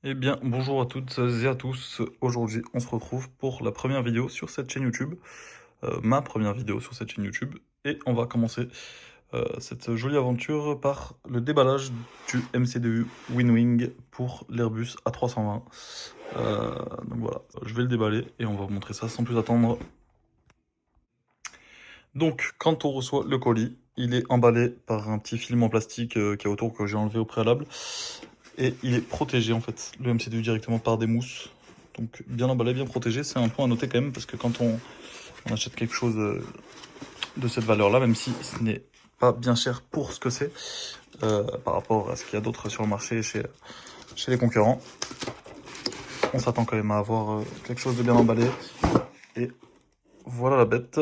Eh bien, bonjour à toutes et à tous. Aujourd'hui, on se retrouve pour la première vidéo sur cette chaîne YouTube, ma première vidéo sur cette chaîne YouTube. Et on va commencer cette jolie aventure par le déballage du MCDU Winwing pour l'Airbus A320. Donc voilà, je vais le déballer et on va vous montrer ça sans plus attendre. Donc, quand on reçoit le colis, il est emballé par un petit film en plastique qui est autour que j'ai enlevé au préalable. Et il est protégé en fait, le MCDU directement par des mousses. Donc bien emballé, bien protégé, c'est un point à noter quand même, parce que quand on achète quelque chose de cette valeur-là, même si ce n'est pas bien cher pour ce que c'est, par rapport à ce qu'il y a d'autre sur le marché chez les concurrents, on s'attend quand même à avoir quelque chose de bien emballé. Et voilà la bête.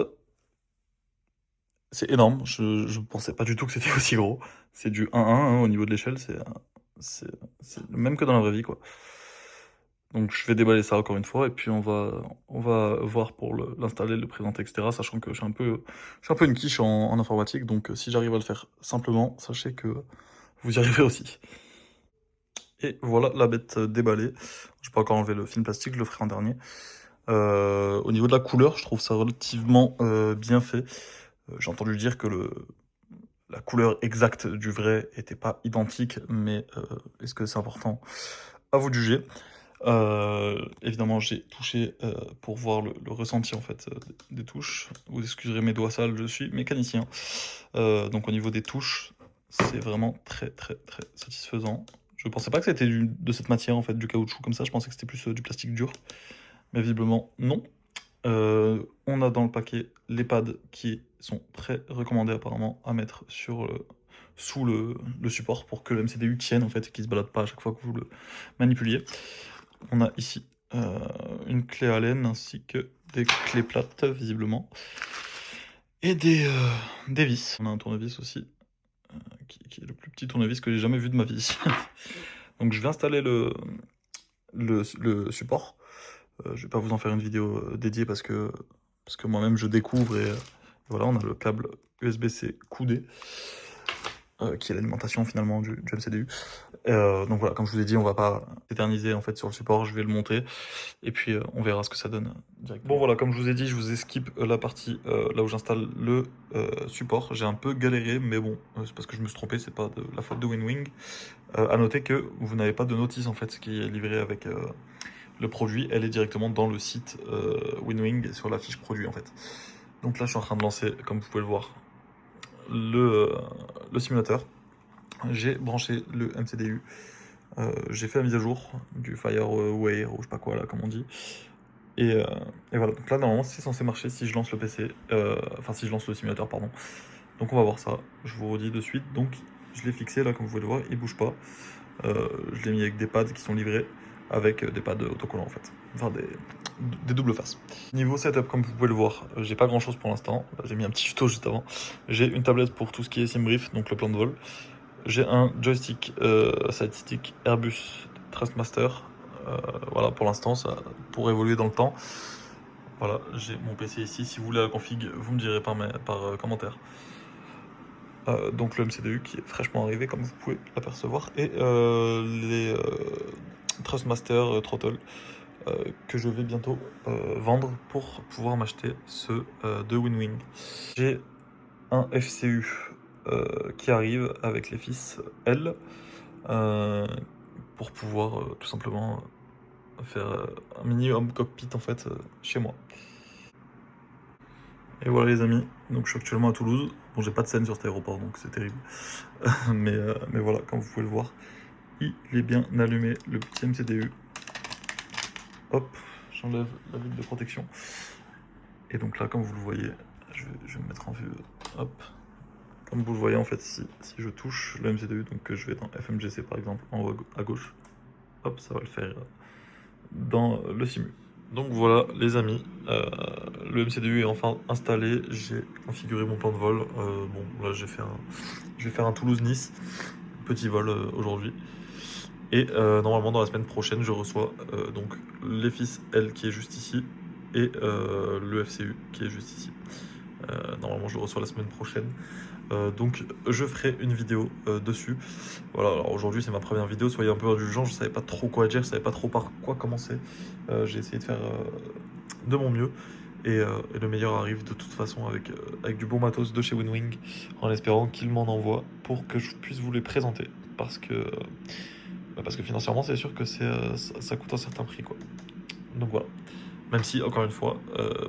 C'est énorme, je pensais pas du tout que c'était aussi gros. C'est du 1-1 hein, au niveau de l'échelle, c'est le même que dans la vraie vie quoi. Donc je vais déballer ça encore une fois et puis on va voir pour l'installer, le présenter, etc. Sachant que je suis un peu une quiche en informatique, donc si j'arrive à le faire simplement, sachez que vous y arriverez aussi. Et voilà la bête déballée. Je peux encore enlever le film plastique, je le ferai en dernier. Au niveau de la couleur, je trouve ça relativement bien fait. J'ai entendu dire que la couleur exacte du vrai était pas identique, mais est-ce que c'est important? À vous de juger. Évidemment, j'ai touché pour voir le ressenti en fait des touches. Vous excuserez mes doigts sales, je suis mécanicien. Donc au niveau des touches, c'est vraiment très très très satisfaisant. Je pensais pas que c'était de cette matière en fait, du caoutchouc comme ça. Je pensais que c'était plus du plastique dur, mais visiblement non. On a dans le paquet les pads qui sont très recommandés apparemment à mettre sous le support pour que le MCDU tienne en fait et qu'il se balade pas à chaque fois que vous le manipuliez. On a ici une clé Allen ainsi que des clés plates visiblement et des vis. On a un tournevis aussi qui est le plus petit tournevis que j'ai jamais vu de ma vie. Donc je vais installer le support. Je vais pas vous en faire une vidéo dédiée parce que moi-même je découvre et voilà, on a le câble USB-C coudé qui est l'alimentation finalement du MCDU. Donc voilà, comme je vous ai dit, on va pas s'éterniser en fait sur le support, je vais le monter et puis on verra ce que ça donne directement. Bon voilà, comme je vous ai dit, je vous ai skip la partie là où j'installe le support. J'ai un peu galéré, mais bon, c'est parce que je me suis trompé, c'est pas de la faute de WinWing. À noter que vous n'avez pas de notice en fait qui est livrée avec le produit, elle est directement dans le site WinWing sur la fiche produit en fait. Donc là, je suis en train de lancer, comme vous pouvez le voir, le simulateur. J'ai branché le MCDU. J'ai fait la mise à jour du Fireware ou je sais pas quoi là, comme on dit. Et voilà, donc là normalement c'est censé marcher si je lance le PC, enfin si je lance le simulateur, pardon. Donc on va voir ça, je vous redis de suite. Donc je l'ai fixé là, comme vous pouvez le voir, il bouge pas. Je l'ai mis avec des pads qui sont livrés, avec des pads autocollants en fait, enfin des doubles faces. Niveau setup, comme vous pouvez le voir, j'ai pas grand chose pour l'instant. J'ai mis un petit tuto juste avant. J'ai une tablette pour tout ce qui est SimBrief, donc le plan de vol. J'ai un joystick side stick Airbus Trustmaster. Voilà, pour l'instant, ça pourrait évoluer dans le temps. Voilà, j'ai mon PC ici. Si vous voulez la config, vous me direz par commentaire. Donc le MCDU qui est fraîchement arrivé, comme vous pouvez l'apercevoir, et les Trustmaster Throttle que je vais bientôt vendre pour pouvoir m'acheter ceux de WinWing. J'ai un FCU qui arrive avec les fils L pour pouvoir tout simplement faire un mini home cockpit en fait chez moi. Et voilà les amis, donc je suis actuellement à Toulouse. Bon, j'ai pas de scène sur cet aéroport donc c'est terrible. mais voilà, comme vous pouvez le voir, il est bien allumé, le petit MCDU. Hop, j'enlève la vitre de protection. Et donc là, comme vous le voyez, je vais me mettre en vue. Hop. Comme vous le voyez en fait, si je touche le MCDU, donc que je vais dans FMGC par exemple, en haut à gauche, hop, ça va le faire dans le simu. Donc voilà les amis, le MCDU est enfin installé, j'ai configuré mon plan de vol. Bon là je vais faire un Toulouse-Nice, petit vol aujourd'hui. Et normalement dans la semaine prochaine je reçois donc les fils L qui est juste ici et le FCU qui est juste ici. Normalement je le reçois la semaine prochaine. Donc je ferai une vidéo dessus. Voilà, alors aujourd'hui c'est ma première vidéo, soyez un peu indulgents, je savais pas trop quoi dire, je savais pas trop par quoi commencer. J'ai essayé de faire de mon mieux. Et le meilleur arrive de toute façon avec du bon matos de chez Winwing, en espérant qu'ils m'en envoient pour que je puisse vous les présenter. Parce que financièrement, c'est sûr que ça coûte un certain prix, quoi. Donc voilà. Même si, encore une fois,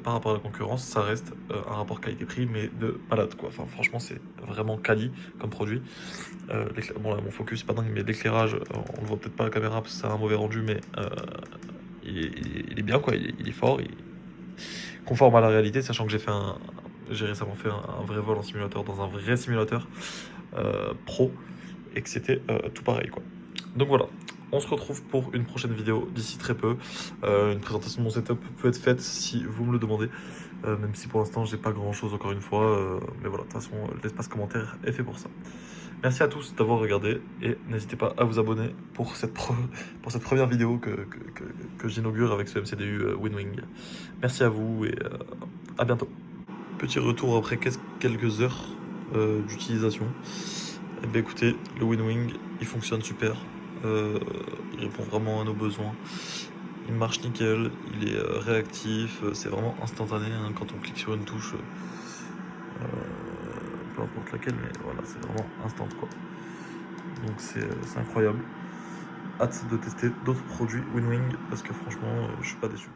par rapport à la concurrence, ça reste un rapport qualité-prix, mais de malade, quoi. Enfin, franchement, c'est vraiment quali comme produit. Bon, là, mon focus, c'est pas dingue, mais l'éclairage, on le voit peut-être pas à la caméra parce que c'est un mauvais rendu, mais il est bien, quoi. Il est fort, il est conforme à la réalité, sachant que j'ai récemment fait un vrai vol en simulateur dans un vrai simulateur pro et que c'était tout pareil, quoi. Donc voilà, on se retrouve pour une prochaine vidéo d'ici très peu. Une présentation de mon setup peut être faite si vous me le demandez, même si pour l'instant j'ai pas grand chose encore une fois, mais voilà, de toute façon l'espace commentaire est fait pour ça. Merci à tous d'avoir regardé et n'hésitez pas à vous abonner pour cette première vidéo que j'inaugure avec ce MCDU Winwing. Merci à vous et à bientôt. Petit retour après quelques heures d'utilisation. Eh bien, écoutez, le Winwing, il fonctionne super. Il répond vraiment à nos besoins. Il marche nickel, il est réactif, c'est vraiment instantané hein, quand on clique sur une touche, peu importe laquelle, mais voilà, c'est vraiment instant quoi. Donc c'est incroyable. Hâte de tester d'autres produits Winwing parce que franchement, je suis pas déçu.